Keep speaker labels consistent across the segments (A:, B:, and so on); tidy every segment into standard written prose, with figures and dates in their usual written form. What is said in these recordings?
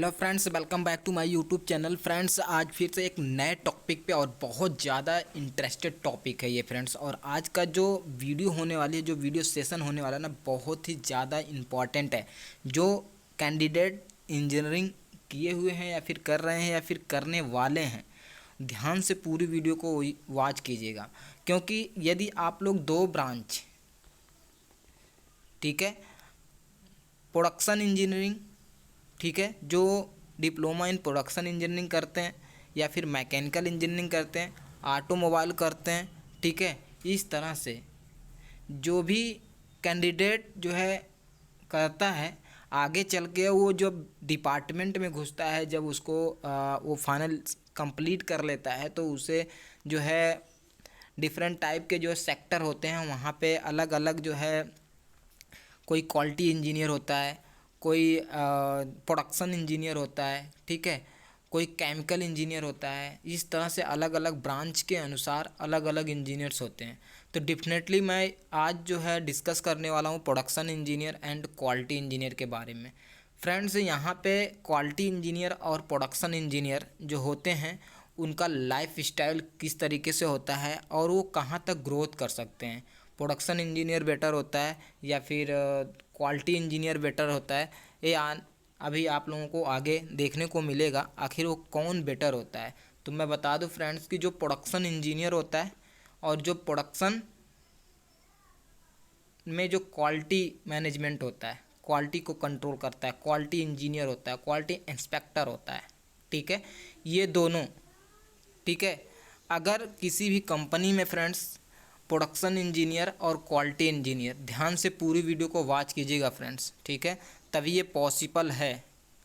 A: Hello friends, welcome back to my YouTube channel. Friends, आज फिर से एक नए टॉपिक पे और बहुत ज़्यादा इंटरेस्टेड टॉपिक है ये फ्रेंड्स। और आज का जो वीडियो होने वाली है, जो वीडियो सेशन होने वाला है ना, बहुत ही ज़्यादा इम्पॉर्टेंट है। जो कैंडिडेट इंजीनियरिंग किए हुए हैं या फिर कर रहे हैं या फिर करने वाले हैं, ध्यान से पूरी वीडियो को वॉच कीजिएगा। क्योंकि यदि आप लोग दो ब्रांच, ठीक है, प्रोडक्शन इंजीनियरिंग, ठीक है, जो डिप्लोमा इन प्रोडक्शन इंजीनियरिंग करते हैं या फिर मैकेनिकल इंजीनियरिंग करते हैं, ऑटोमोबाइल करते हैं, ठीक है, इस तरह से जो भी कैंडिडेट जो है करता है, आगे चल के वो जब डिपार्टमेंट में घुसता है, जब उसको वो फाइनल कंप्लीट कर लेता है, तो उसे जो है डिफरेंट टाइप के जो सेक्टर होते हैं, वहाँ पे अलग अलग जो है, कोई क्वालिटी इंजीनियर होता है, कोई प्रोडक्शन इंजीनियर होता है, ठीक है, कोई केमिकल इंजीनियर होता है। इस तरह से अलग अलग ब्रांच के अनुसार अलग अलग इंजीनियर्स होते हैं। तो डेफिनेटली मैं आज जो है डिस्कस करने वाला हूँ production engineer and quality engineer के बारे में। फ्रेंड्स, यहाँ पे क्वालिटी इंजीनियर और प्रोडक्शन इंजीनियर जो होते हैं, उनका लाइफ स्टाइल किस तरीके से होता है और वो कहाँ तक ग्रोथ कर सकते हैं। प्रोडक्शन इंजीनियर बेटर होता है या फिर क्वालिटी इंजीनियर बेटर होता है, ये अभी आप लोगों को आगे देखने को मिलेगा आखिर वो कौन बेटर होता है। तो मैं बता दूं फ्रेंड्स कि जो प्रोडक्शन इंजीनियर होता है और जो प्रोडक्शन में जो क्वालिटी मैनेजमेंट होता है, क्वालिटी को कंट्रोल करता है, क्वालिटी इंजीनियर होता है, क्वालिटी इंस्पेक्टर होता है, ठीक है, ये दोनों, ठीक है, अगर किसी भी कंपनी में फ्रेंड्स प्रोडक्शन इंजीनियर और क्वालिटी इंजीनियर, ध्यान से पूरी वीडियो को वॉच कीजिएगा फ्रेंड्स, ठीक है, तभी ये पॉसिबल है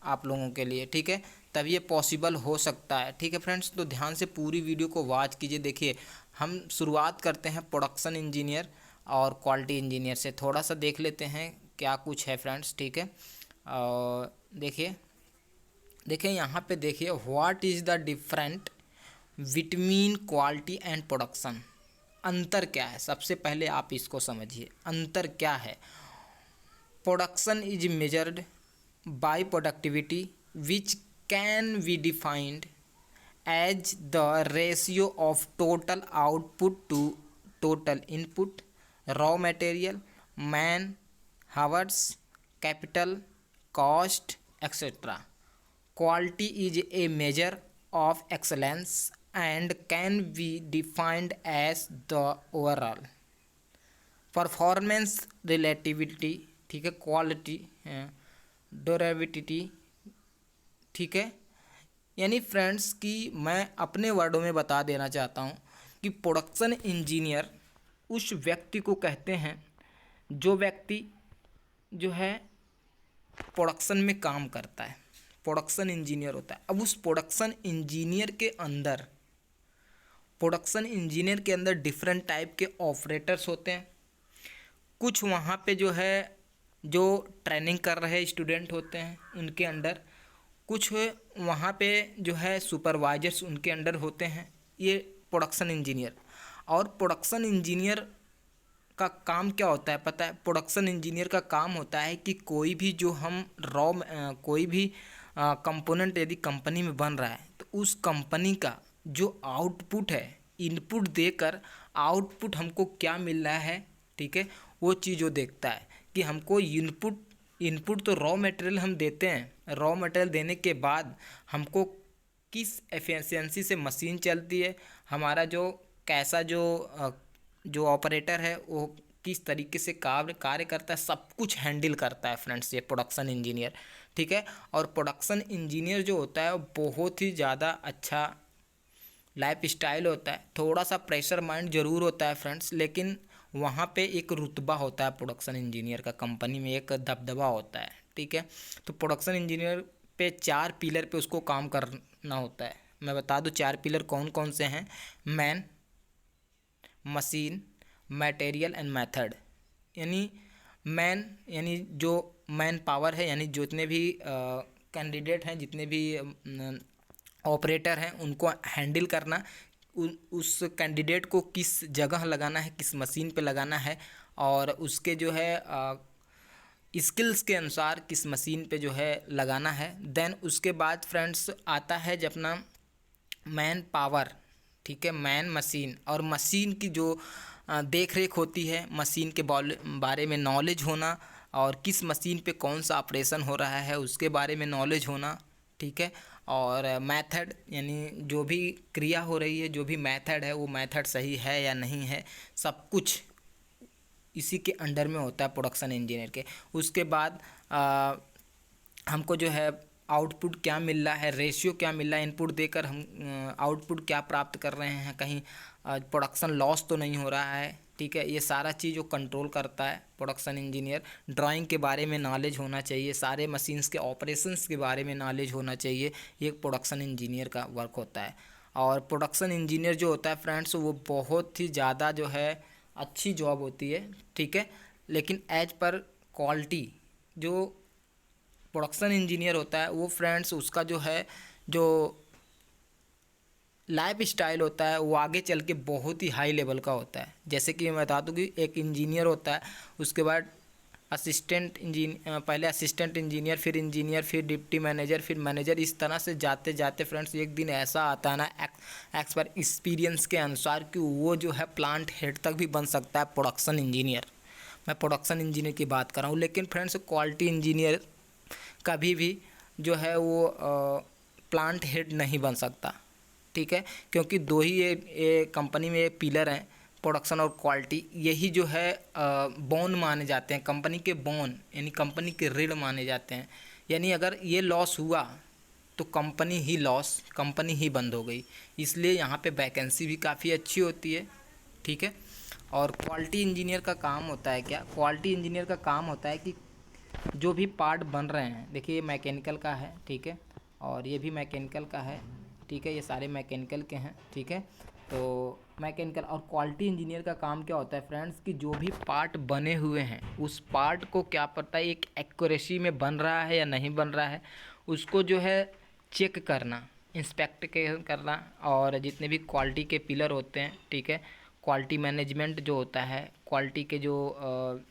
A: आप लोगों के लिए, ठीक है, तभी ये पॉसिबल हो सकता है, ठीक है फ्रेंड्स। तो ध्यान से पूरी वीडियो को वॉच कीजिए। देखिए, हम शुरुआत करते हैं प्रोडक्शन इंजीनियर और क्वालिटी इंजीनियर से। थोड़ा सा देख लेते हैं क्या कुछ है फ्रेंड्स, ठीक है। और देखिए देखिए यहाँ पे देखिए, what is the different between quality and production. अंतर क्या है, सबसे पहले आप इसको समझिए, अंतर क्या है। Production is measured by productivity which can be defined as the ratio of total output to total input, raw material, man hours, capital cost, etcetera. Quality is a measure of excellence and can be defined as the overall performance relativity, ठीक है, quality durability, ठीक है। यानी friends कि मैं अपने वर्डों में बता देना चाहता हूँ कि प्रोडक्शन इंजीनियर उस व्यक्ति को कहते हैं जो व्यक्ति जो है प्रोडक्शन में काम करता है, प्रोडक्शन इंजीनियर होता है। अब उस प्रोडक्शन इंजीनियर के अंदर डिफरेंट टाइप के ऑपरेटर्स होते हैं। कुछ वहाँ पे जो है जो ट्रेनिंग कर रहे स्टूडेंट होते हैं उनके अंडर, कुछ वहाँ पे जो है सुपरवाइजर्स उनके अंडर होते हैं, ये प्रोडक्शन इंजीनियर। और प्रोडक्शन इंजीनियर का काम क्या होता है पता है? प्रोडक्शन इंजीनियर का काम होता है कि कोई भी जो हम कोई भी कंपोनेंट यदि कंपनी में बन रहा है, तो उस कंपनी का जो आउटपुट है, इनपुट देकर आउटपुट हमको क्या मिल रहा है, ठीक है, वो चीज़ वो देखता है कि हमको इनपुट तो रॉ मटेरियल हम देते हैं, रॉ मटेरियल देने के बाद हमको किस एफिशिएंसी से मशीन चलती है, हमारा जो कैसा जो ऑपरेटर है वो किस तरीके से कार्य करता है, सब कुछ हैंडल करता है फ्रेंड्स ये प्रोडक्शन इंजीनियर, ठीक है। और प्रोडक्शन इंजीनियर जो होता है वो बहुत ही ज़्यादा अच्छा लाइफ स्टाइल होता है। थोड़ा सा प्रेशर माइंड ज़रूर होता है फ्रेंड्स, लेकिन वहाँ पे एक रुतबा होता है प्रोडक्शन इंजीनियर का, कंपनी में एक दबदबा होता है, ठीक है। तो प्रोडक्शन इंजीनियर पे 4 पिलर पे उसको काम करना होता है। मैं बता दूँ 4 पिलर कौन कौन से हैं। Man, machine, material and method. यानी मैन यानी जो मैन पावर है, यानी जितने भी कैंडिडेट हैं, जितने भी ऑपरेटर हैं, उनको हैंडल करना, उस कैंडिडेट को किस जगह लगाना है, किस मशीन पे लगाना है, और उसके जो है स्किल्स के अनुसार किस मशीन पे जो है लगाना है। देन उसके बाद फ्रेंड्स आता है जब अपना मैन पावर, ठीक है, मैन मशीन और मशीन की जो देख रेख होती है, मशीन के बारे में नॉलेज होना और किस मशीन पे कौन सा ऑपरेशन हो रहा है उसके बारे में नॉलेज होना, ठीक है। और मेथड यानी जो भी क्रिया हो रही है, जो भी मेथड है वो मेथड सही है या नहीं है, सब कुछ इसी के अंडर में होता है प्रोडक्शन इंजीनियर के। उसके बाद हमको जो है आउटपुट क्या मिल रहा है, रेशियो क्या मिल रहा है, इनपुट देकर हम आउटपुट क्या प्राप्त कर रहे हैं, कहीं प्रोडक्शन लॉस तो नहीं हो रहा है, ठीक है। ये सारा चीज़ वो कंट्रोल करता है प्रोडक्शन इंजीनियर। ड्राइंग के बारे में नॉलेज होना चाहिए, सारे मशीन्स के ऑपरेशंस के बारे में नॉलेज होना चाहिए, ये प्रोडक्शन इंजीनियर का वर्क होता है। और प्रोडक्शन इंजीनियर जो होता है फ्रेंड्स, वो बहुत ही ज़्यादा जो है अच्छी जॉब होती है, ठीक है। लेकिन एज पर क्वालिटी जो प्रोडक्शन इंजीनियर होता है वो फ्रेंड्स, उसका जो है जो लाइफ स्टाइल होता है वो आगे चल के बहुत ही हाई लेवल का होता है। जैसे कि मैं बता दूं कि एक इंजीनियर होता है, उसके बाद पहले असिस्टेंट इंजीनियर, फिर डिप्टी मैनेजर, फिर मैनेजर, इस तरह से जाते जाते फ्रेंड्स एक दिन ऐसा आता है ना एक्सपर एक्सपीरियंस के अनुसार कि वो जो है प्लांट हेड तक भी बन सकता है प्रोडक्शन इंजीनियर। मैं प्रोडक्शन इंजीनियर की बात कर रहा हूँ। लेकिन फ्रेंड्स क्वालिटी इंजीनियर कभी भी जो है वो प्लांट हेड नहीं बन सकता, ठीक है। क्योंकि दो ही ये कंपनी में ये पिलर हैं, प्रोडक्शन और क्वालिटी, यही जो है बोन माने जाते हैं, कंपनी के बोन यानी कंपनी के रीढ़ माने जाते हैं। यानी अगर ये लॉस हुआ तो कंपनी ही लॉस, कंपनी ही बंद हो गई। इसलिए यहाँ पे वैकेंसी भी काफ़ी अच्छी होती है, ठीक है। और क्वालिटी इंजीनियर का काम होता है क्या, क्वालिटी इंजीनियर का काम होता है कि जो भी पार्ट बन रहे हैं, देखिए ये मैकेनिकल का है, ठीक है, और ये भी मैकेनिकल का है, ठीक है, ये सारे मैकेनिकल के हैं, ठीक है। तो मैकेनिकल और क्वालिटी इंजीनियर का काम क्या होता है फ्रेंड्स कि जो भी पार्ट बने हुए हैं उस पार्ट को क्या पता है एक एक्यूरेसी में बन रहा है या नहीं बन रहा है, उसको जो है चेक करना, इंस्पेक्ट करना। और जितने भी क्वालिटी के पिलर होते हैं, ठीक है, क्वालिटी मैनेजमेंट जो होता है, क्वालिटी के जो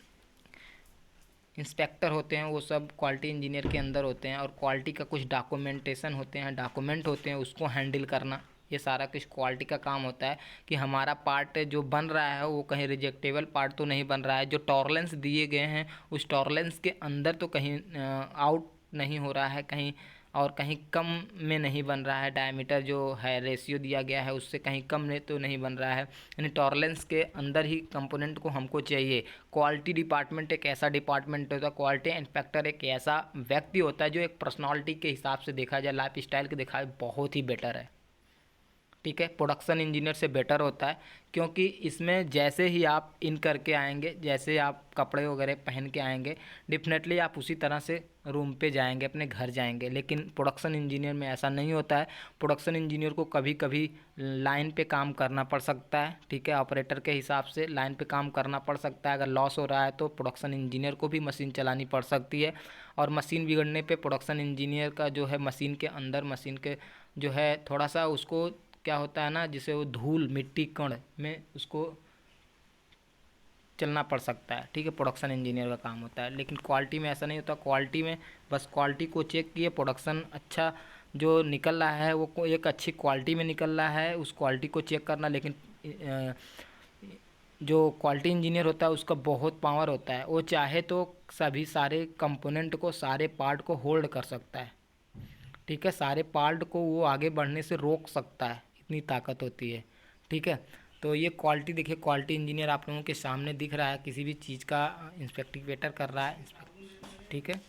A: इंस्पेक्टर होते हैं वो सब क्वालिटी इंजीनियर के अंदर होते हैं। और क्वालिटी का कुछ डॉक्यूमेंटेशन होते हैं, डॉक्यूमेंट होते हैं, उसको हैंडल करना, ये सारा कुछ क्वालिटी का काम होता है कि हमारा पार्ट जो बन रहा है वो कहीं रिजेक्टेबल पार्ट तो नहीं बन रहा है, जो टॉलरेंस दिए गए हैं उस टॉलरेंस के अंदर तो कहीं आउट नहीं हो रहा है कहीं, और कहीं कम में नहीं बन रहा है, डायमीटर जो है रेशियो दिया गया है उससे कहीं कम में तो नहीं बन रहा है, यानी टॉलरेंस के अंदर ही कंपोनेंट को हमको चाहिए। क्वालिटी डिपार्टमेंट एक ऐसा डिपार्टमेंट होता है, क्वालिटी इंस्पेक्टर एक ऐसा व्यक्ति होता है जो एक पर्सनालिटी के हिसाब से देखा जाए, लाइफ स्टाइल के देखा जाए बहुत ही बेटर है, ठीक है, प्रोडक्शन इंजीनियर से बेटर होता है। क्योंकि इसमें जैसे ही आप इन करके आएंगे, जैसे आप कपड़े वगैरह पहन के आएंगे, डेफिनेटली आप उसी तरह से रूम पे जाएंगे, अपने घर जाएंगे। लेकिन प्रोडक्शन इंजीनियर में ऐसा नहीं होता है। प्रोडक्शन इंजीनियर को कभी कभी लाइन पे काम करना पड़ सकता है, ठीक है, ऑपरेटर के हिसाब से लाइन पे काम करना पड़ सकता है। अगर लॉस हो रहा है तो प्रोडक्शन इंजीनियर को भी मशीन चलानी पड़ सकती है। और मशीन बिगड़ने पे प्रोडक्शन इंजीनियर का जो है मशीन के अंदर, मशीन के जो है थोड़ा सा उसको क्या होता है ना, जिसे वो धूल मिट्टी कण में उसको चलना पड़ सकता है, ठीक है, प्रोडक्शन इंजीनियर का काम होता है। लेकिन क्वालिटी में ऐसा नहीं होता, क्वालिटी में बस क्वालिटी को चेक किए, प्रोडक्शन अच्छा जो निकल रहा है वो एक अच्छी क्वालिटी में निकल रहा है, उस क्वालिटी को चेक करना। लेकिन जो क्वालिटी इंजीनियर होता है उसका बहुत पावर होता है, वो चाहे तो सभी सारे कंपोनेंट को, सारे पार्ट को होल्ड कर सकता है, ठीक है, सारे पार्ट को वो आगे बढ़ने से रोक सकता है, इतनी ताकत होती है, ठीक है। तो ये क्वालिटी देखिए, क्वालिटी इंजीनियर आप लोगों के सामने दिख रहा है, किसी भी चीज़ का इंस्पेक्टिवेटर कर रहा है, ठीक है।